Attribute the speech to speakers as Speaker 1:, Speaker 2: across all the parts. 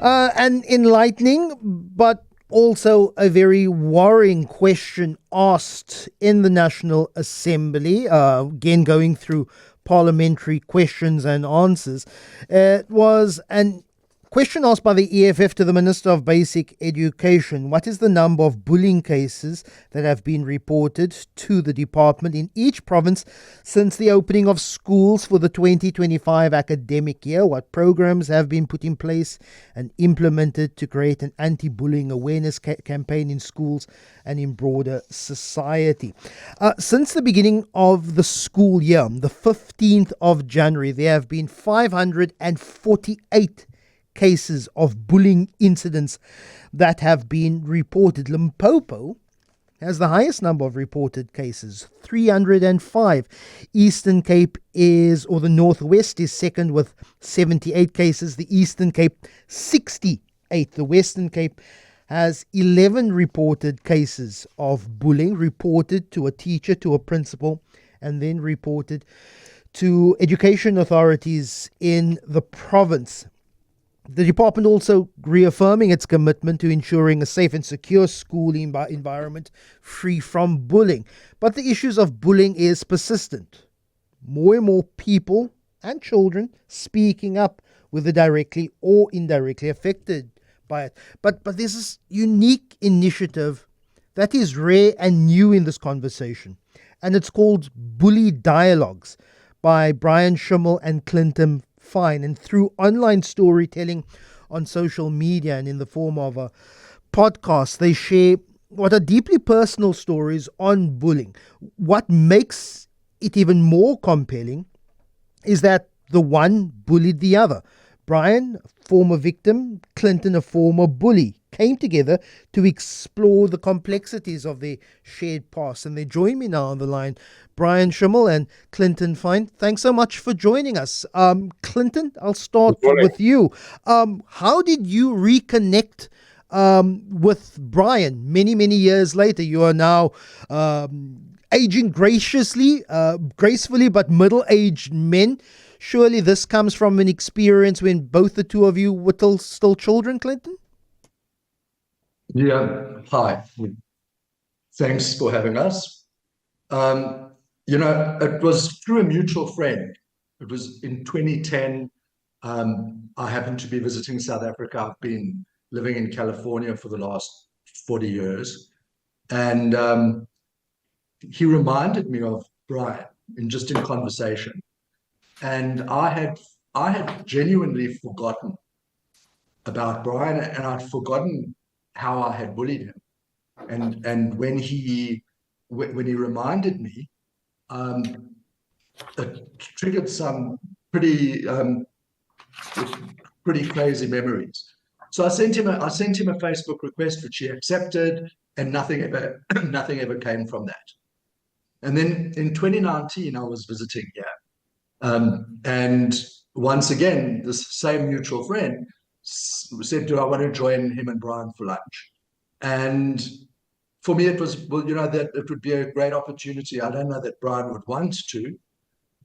Speaker 1: An enlightening, but also a very worrying question asked in the National Assembly, again going through parliamentary questions and answers. It was an question asked by the EFF to the Minister of Basic Education. What is the number of bullying cases that have been reported to the department in each province since the opening of schools for the 2025 academic year? What programs have been put in place and implemented to create an anti-bullying awareness campaign in schools and in broader society? Since the beginning of the school year, the 15th of January, there have been 548 cases of bullying incidents that have been reported. Limpopo has the highest number of reported cases, 305. Eastern Cape or the Northwest is second with 78 cases. The Eastern Cape, 68. The Western Cape has 11 reported cases of bullying, reported to a teacher, to a principal, and then reported to education authorities in the province. The department also reaffirming its commitment to ensuring a safe and secure school environment free from bullying. But the issues of bullying is persistent. More and more people and children speaking up, whether directly or indirectly affected by it. But there's this unique initiative that is rare and new in this conversation. And it's called Bully Dialogues by Bryan Schimmel and Clinton Fein, and through online storytelling on social media and in the form of a podcast, they share what are deeply personal stories on bullying. What makes it even more compelling is that the one bullied the other. Bryan, a former victim, Clinton, a former bully, came together to explore the complexities of their shared past. And they join me now on the line, Bryan Schimmel and Clinton Fein. Thanks so much for joining us. Clinton, I'll start with you. How did you reconnect with Bryan many years later? You are now aging gracefully, but middle-aged men. Surely this comes from an experience when both the two of you were still children, Clinton?
Speaker 2: Yeah, hi. Thanks for having us. It was through a mutual friend. It was in 2010. I happened to be visiting South Africa. I've been living in California for the last 40 years. And he reminded me of Bryan in conversation. And I had genuinely forgotten about Bryan, and I'd forgotten how I had bullied him. And when he reminded me, it triggered some pretty crazy memories. So I sent him a Facebook request, which he accepted, and nothing ever came from that. And then in 2019, I was visiting here. And once again, this same mutual friend said, do I want to join him and Bryan for lunch? And for me, it was, that it would be a great opportunity. I don't know that Bryan would want to,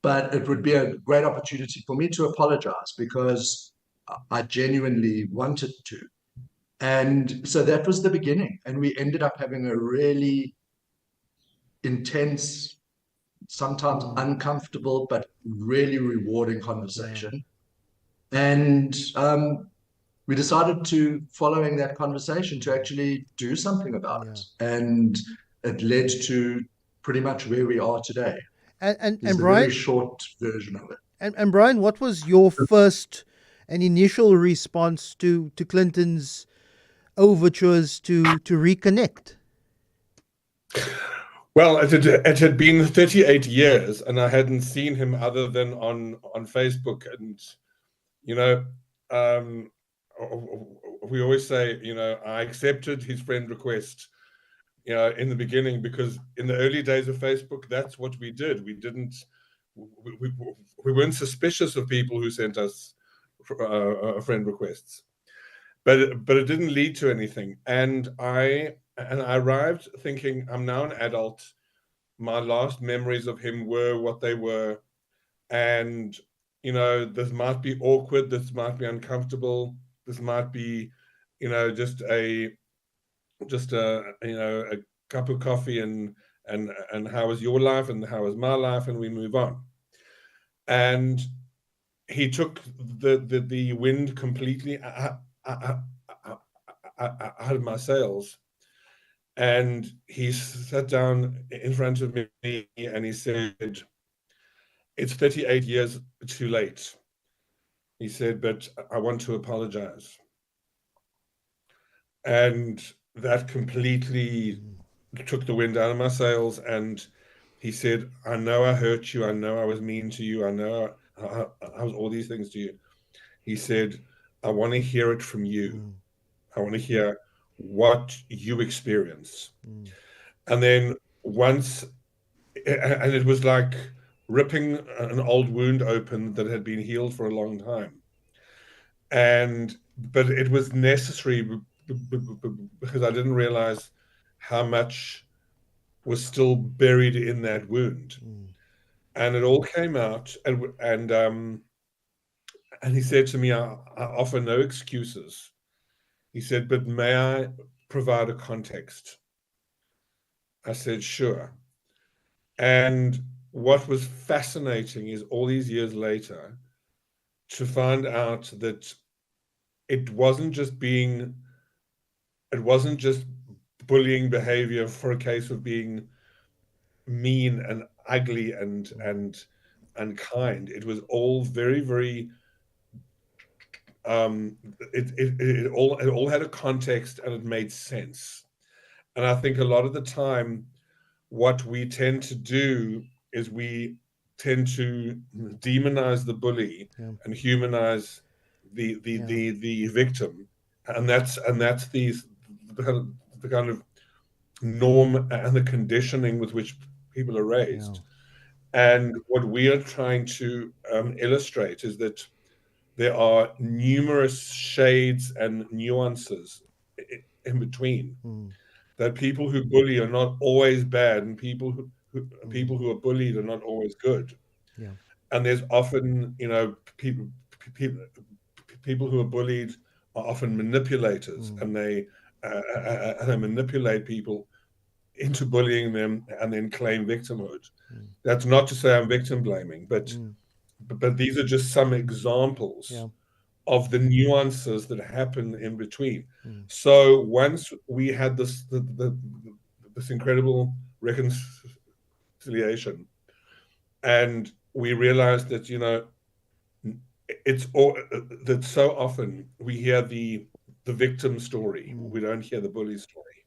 Speaker 2: but it would be a great opportunity for me to apologize because I genuinely wanted to. And so that was the beginning. And we ended up having a really intense, sometimes uncomfortable, but really rewarding conversation. And we decided following that conversation, to actually do something about it. And it led to pretty much where we are today.
Speaker 1: And
Speaker 2: Bryan, very short version of it.
Speaker 1: And Bryan, what was your first and initial response to Clinton's overtures to reconnect?
Speaker 3: Well, it had been 38 years, and I hadn't seen him other than on Facebook. And we always say, I accepted his friend request, in the beginning, because in the early days of Facebook, that's what we did. We weren't suspicious of people who sent us friend requests, but it didn't lead to anything. And I arrived thinking, I'm now an adult. My last memories of him were what they were. And, this might be awkward, this might be uncomfortable, this might be, just a a cup of coffee, and how was your life and how was my life, and we move on. And he took the wind completely out of my sails, and he sat down in front of me and he said, "It's 38 years too late." He said, "But I want to apologize." And that completely took the wind out of my sails. And he said, "I know I hurt you. I know I was mean to you. I know I was all these things to you." He said, "I want to hear it from you. I want to hear what you experience." And then once, and it was like ripping an old wound open that had been healed for a long time. But it was necessary because I didn't realize how much was still buried in that wound. And it all came out, and he said to me, I offer no excuses." He said, "But may I provide a context?" I said, "Sure." And what was fascinating is all these years later to find out that it wasn't just bullying behavior for a case of being mean and ugly and unkind. It was all very, very it all had a context and it made sense. And I think a lot of the time what we tend to do is we tend to demonize the bully and humanize the victim, and that's the kind of norm and the conditioning with which people are raised. And what we are trying to illustrate is that there are numerous shades and nuances in between. That people who bully are not always bad, and people who are bullied are not always good. And there's often, people who are bullied are often manipulators, and they manipulate people into bullying them and then claim victimhood. That's not to say I'm victim blaming, but these are just some examples of the nuances that happen in between. So once we had this incredible reconciliation, and we realized that it's all that so often we hear the victim story, we don't hear the bully story.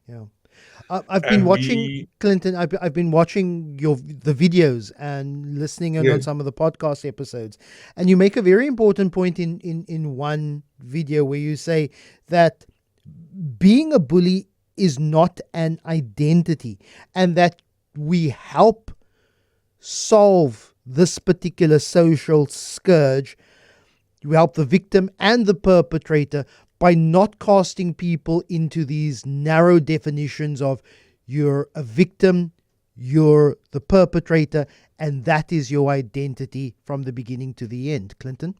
Speaker 1: I've been watching, Clinton. I've been watching the videos and listening in on some of the podcast episodes, and you make a very important point in one video where you say that being a bully is not an identity, and that we help solve this particular social scourge. You help the victim and the perpetrator by not casting people into these narrow definitions of you're a victim, you're the perpetrator, and that is your identity from the beginning to the end. Clinton?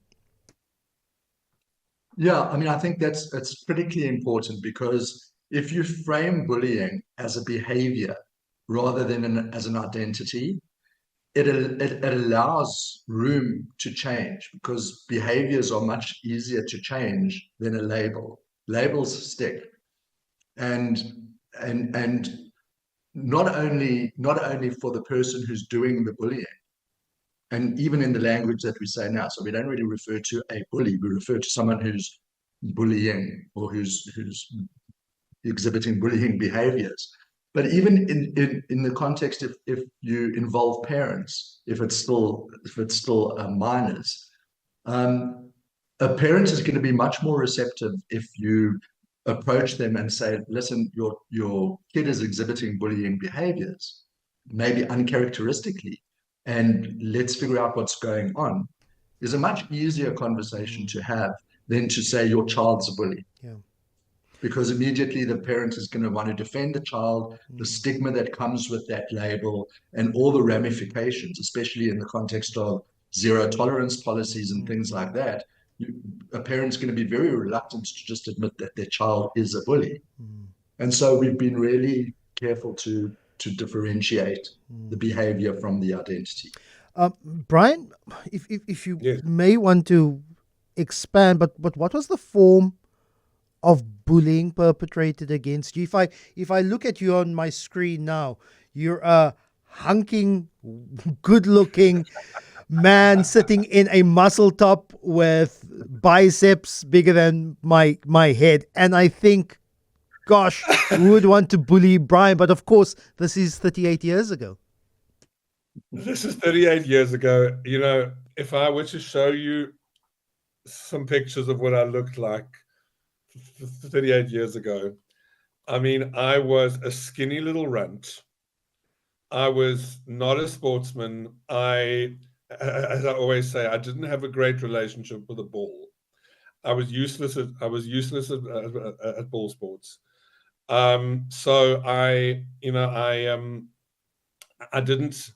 Speaker 2: Yeah, I mean, I think that's critically important, because if you frame bullying as a behavior rather than as an identity, it allows room to change, because behaviors are much easier to change than a label. Labels stick, and not only for the person who's doing the bullying, and even in the language that we say now, so we don't really refer to a bully, we refer to someone who's bullying or who's exhibiting bullying behaviors. But even in the context, if you involve parents, if it's still minors, a parent is going to be much more receptive if you approach them and say, "Listen, your kid is exhibiting bullying behaviors, maybe uncharacteristically, and let's figure out what's going on." Is a much easier conversation to have than to say your child's a bully. Because immediately the parent is going to want to defend the child, the stigma that comes with that label, and all the ramifications, especially in the context of zero tolerance policies and things like that. a parent's going to be very reluctant to just admit that their child is a bully. And so we've been really careful to differentiate the behavior from the identity.
Speaker 1: Bryan, if you
Speaker 3: Yes.
Speaker 1: may want to expand, but what was the form of bullying perpetrated against you? If I look at you on my screen now, you're a hunking, good-looking man sitting in a muscle top with biceps bigger than my head, and I think, gosh, who would want to bully Bryan? But of course, this is 38 years ago.
Speaker 3: This is 38 years ago. You know, if I were to show you some pictures of what I looked like 38 years ago, I mean, I was a skinny little runt. I was not a sportsman. As I always say, I didn't have a great relationship with the ball. I was useless at ball sports. So I didn't.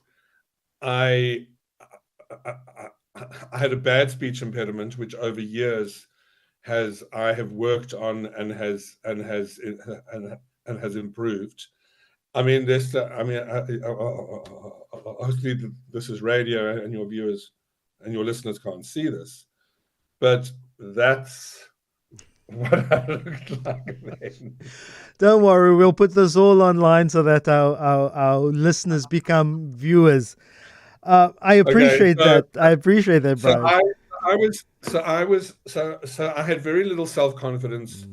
Speaker 3: I I had a bad speech impediment, which over years I have worked on and has improved. I mean, obviously this is radio, and your viewers and your listeners can't see this, but that's what I looked like then.
Speaker 1: Don't worry, we'll put this all online so that our listeners become viewers. I appreciate that. I appreciate that,
Speaker 3: So
Speaker 1: Bryan.
Speaker 3: I had very little self-confidence.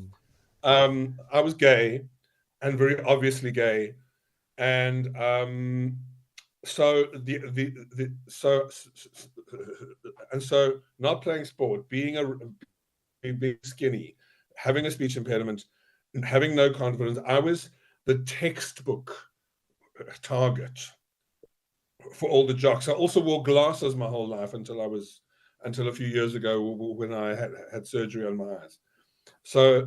Speaker 3: I was gay, and very obviously gay, and so not playing sport, being skinny, having a speech impediment, and having no confidence. I was the textbook target for all the jocks. I also wore glasses my whole life until a few years ago when I had surgery on my eyes. So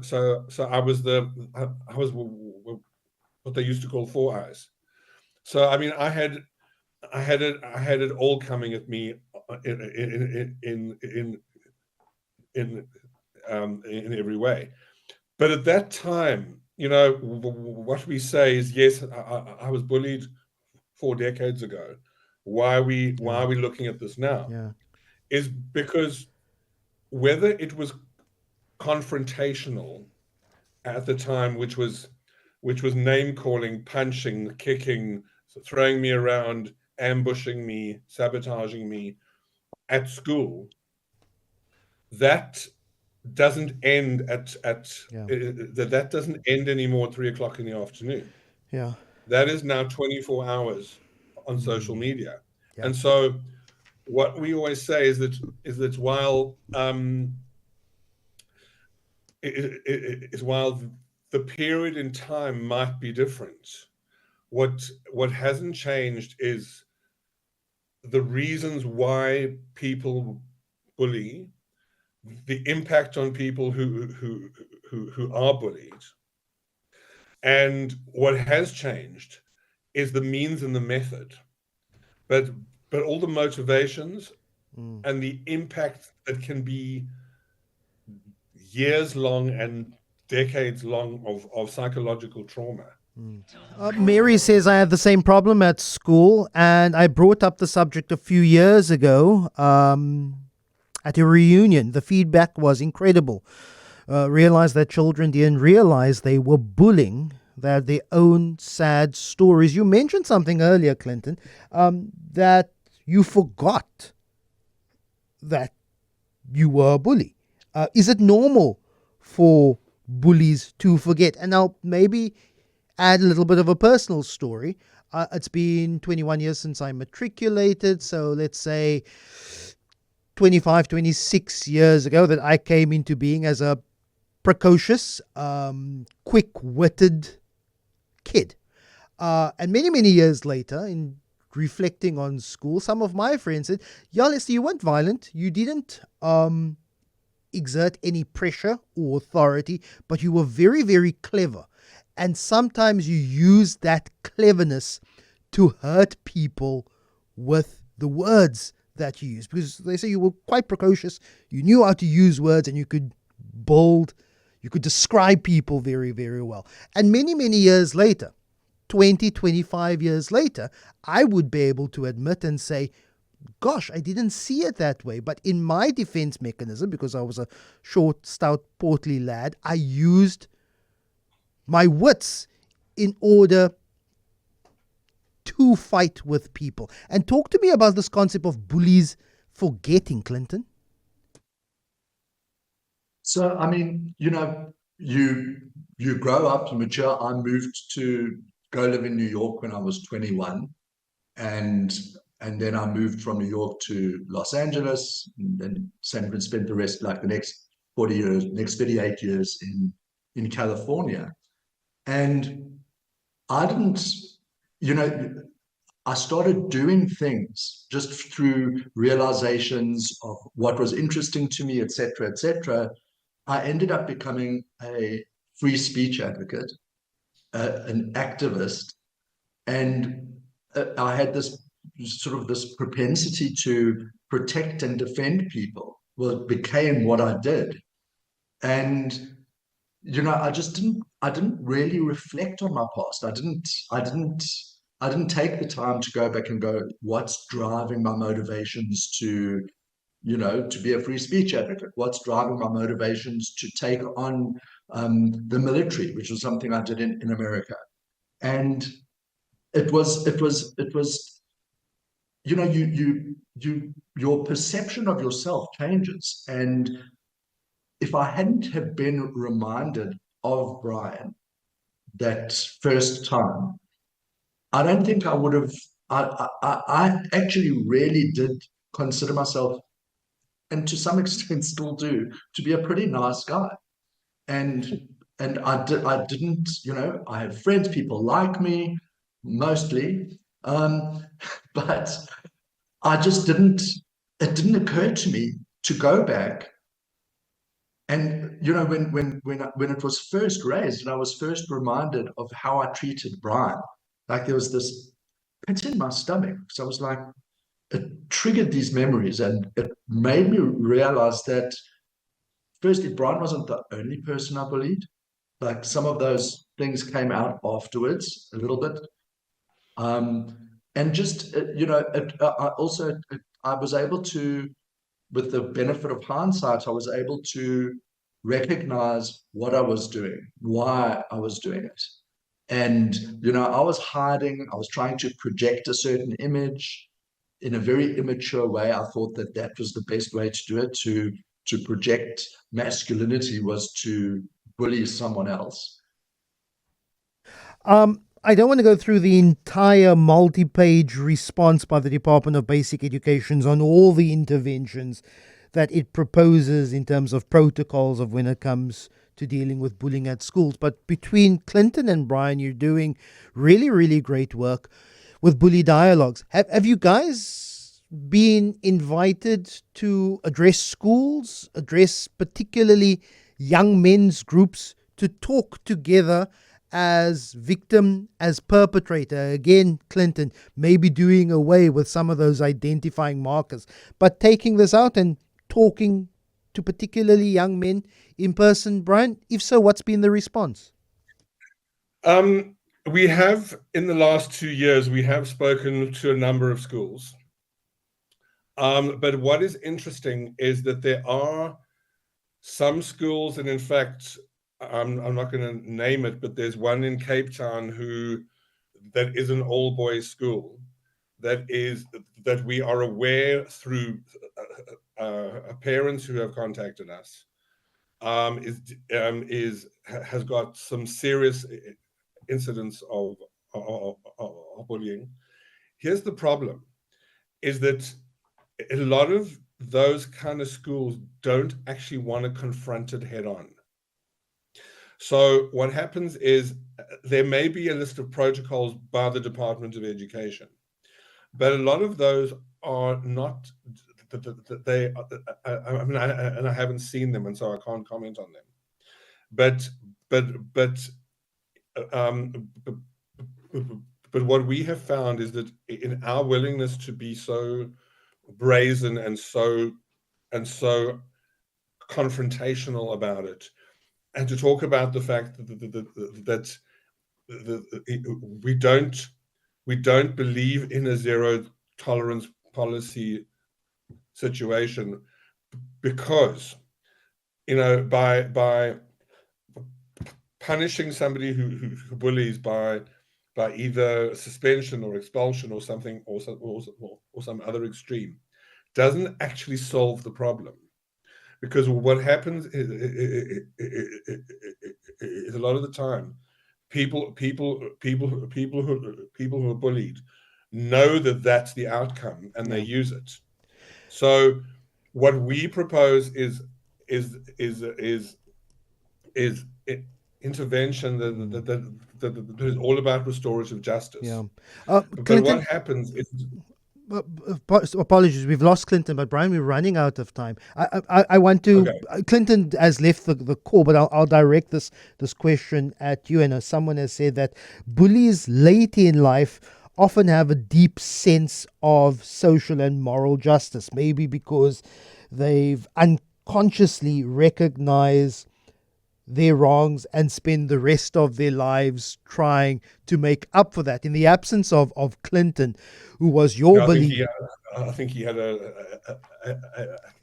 Speaker 3: I was what they used to call four eyes. So I mean, I had it all coming at me in every way. But at that time, you know, what we say is, yes, I was bullied 4 decades ago. Why are we looking at this now?
Speaker 1: Yeah.
Speaker 3: Is because whether it was confrontational at the time, which was name calling, punching, kicking, throwing me around, ambushing me, sabotaging me at school, that doesn't end that doesn't end anymore at 3:00 in the afternoon.
Speaker 1: Yeah.
Speaker 3: That is now 24 hours on social media.
Speaker 1: Yeah.
Speaker 3: And so what we always say is that while the period in time might be different, what hasn't changed is the reasons why people bully, the impact on people who are bullied. And what has changed is the means and the method. But all the motivations and the impact that can be years long and decades long of psychological trauma.
Speaker 1: Mary says, I had the same problem at school, and I brought up the subject a few years ago at a reunion. The feedback was incredible. Realized that children didn't realize they were bullying. They had their own sad stories. You mentioned something earlier, Clinton, that you forgot that you were a bully. Is it normal for bullies to forget? And now maybe add a little bit of a personal story. It's been 21 years since I matriculated, so let's say 25, 26 years ago that I came into being as a precocious, quick-witted kid. And many, many years later, in reflecting on school, some of my friends said, yeah, Lester, you weren't violent. You didn't exert any pressure or authority, but you were very, very clever. And sometimes you use that cleverness to hurt people with the words that you use? Because they say you were quite precocious, you knew how to use words, and you could describe people very, very well. And many, many years later, 20, 25 years later, I would be able to admit and say, gosh, I didn't see it that way. But in my defense mechanism, because I was a short, stout, portly lad, I used my wits in order to fight with people. And talk to me about this concept of bullies forgetting, Clinton.
Speaker 2: So, I mean, you grow up, you mature. I moved to go live in New York when I was 21, and then I moved from New York to Los Angeles, and then spent the rest, like the next 40 years, next 38 years in California. And I didn't, you know, I started doing things just through realizations of what was interesting to me, etc., etc. I ended up becoming a free speech advocate, an activist, and I had this propensity to protect and defend people. Well, it became what I did, and I didn't really reflect on my past. I didn't take the time to go back and go, what's driving my motivations to be a free speech advocate? What's driving my motivations to take on the military, which was something I did in America. And it was, your perception of yourself changes. And if I hadn't have been reminded of Bryan that first time, I don't think I would have. I actually really did consider myself, and to some extent still do, to be a pretty nice guy. And I didn't, I have friends, people like me, mostly, but I just didn't. It didn't occur to me to go back. And when it was first raised, and I was first reminded of how I treated Bryan, like there was this pit in my stomach. So I was like, it triggered these memories, and it made me realize that firstly, Bryan wasn't the only person I bullied. Like some of those things came out afterwards a little bit. And just, I was able to, with the benefit of hindsight, I was able to recognize what I was doing, why I was doing it. And, I was hiding, I was trying to project a certain image in a very immature way. I thought that that was the best way to do it, to project masculinity was to bully someone else.
Speaker 1: I don't want to go through the entire multi-page response by the Department of Basic Education on all the interventions that it proposes in terms of protocols of when it comes to dealing with bullying at schools. But between Clinton and Bryan, you're doing really, really great work with bully dialogues. Have you guys been invited to address schools, address particularly young men's groups, to talk together as victim, as perpetrator? Again, Clinton, maybe doing away with some of those identifying markers, but taking this out and talking to particularly young men in person. Bryan, if so, what's been the response?
Speaker 3: We have, in the last 2 years, we have spoken to a number of schools. But what is interesting is that there are some schools, and in fact, I'm not going to name it, but there's one in Cape Town that is an all-boys school that we are aware through parents who have contacted us has got some serious incidents of bullying. Here's the problem: is that a lot of those kind of schools don't actually want to confront it head on. So what happens is there may be a list of protocols by the Department of Education, but a lot of those are not. I haven't seen them, and so I can't comment on them. But what we have found is that in our willingness to be so brazen and so confrontational about it, and to talk about the fact that we don't believe in a zero tolerance policy situation, because by punishing somebody who bullies by either suspension or expulsion or something, or some other extreme, doesn't actually solve the problem. Because what happens is a lot of the time, people who are bullied know that that's the outcome, and they use it. So what we propose is intervention that is all about restorative justice.
Speaker 1: Yeah.
Speaker 3: But
Speaker 1: Clinton,
Speaker 3: what happens is,
Speaker 1: apologies, we've lost Clinton, but Brian, we're running out of time. I want to.
Speaker 3: Okay.
Speaker 1: Clinton has left the call, but I'll direct this question at you. And someone has said that bullies late in life often have a deep sense of social and moral justice, maybe because they've unconsciously recognized their wrongs and spend the rest of their lives trying to make up for that. In the absence of Clinton, who was your bully.
Speaker 3: I think he had a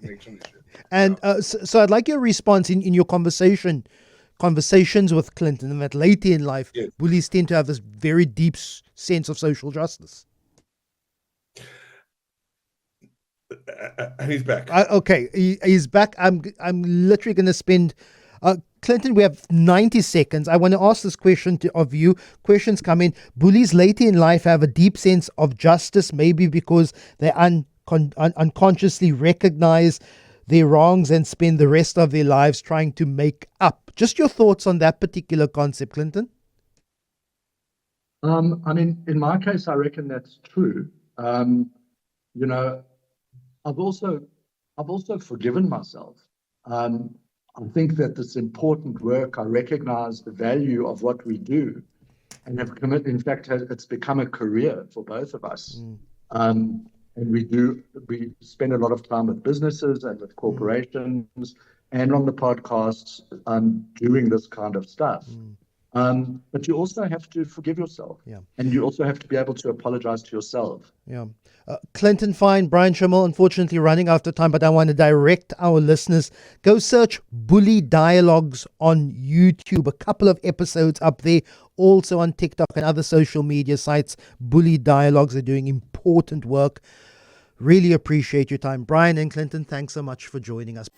Speaker 3: connection issue.
Speaker 1: And so I'd like your response in your conversations with Clinton, and that later in life,
Speaker 3: Yes.
Speaker 1: bullies tend to have this very deep sense of social justice.
Speaker 3: And he's back.
Speaker 1: Okay, he's back. I'm literally going to spend... Clinton, we have 90 seconds. I want to ask this question of you. Questions come in. Bullies later in life have a deep sense of justice, maybe because they unconsciously recognize their wrongs and spend the rest of their lives trying to make up. Just your thoughts on that particular concept, Clinton?
Speaker 2: I mean, in my case, I reckon that's true. I've also forgiven myself. I think that this important work, I recognize the value of what we do, and have committed. In fact, it's become a career for both of us. And we spend a lot of time with businesses and with corporations and on the podcasts doing this kind of stuff. But you also have to forgive yourself.
Speaker 1: Yeah.
Speaker 2: And you also have to be able to apologize to yourself.
Speaker 1: Yeah. Clinton, Fein, Bryan Schimmel, unfortunately running out of time, but I want to direct our listeners. Go search Bully Dialogues on YouTube. A couple of episodes up there. Also on TikTok and other social media sites. Bully Dialogues are doing important work. Really appreciate your time. Bryan and Clinton, thanks so much for joining us.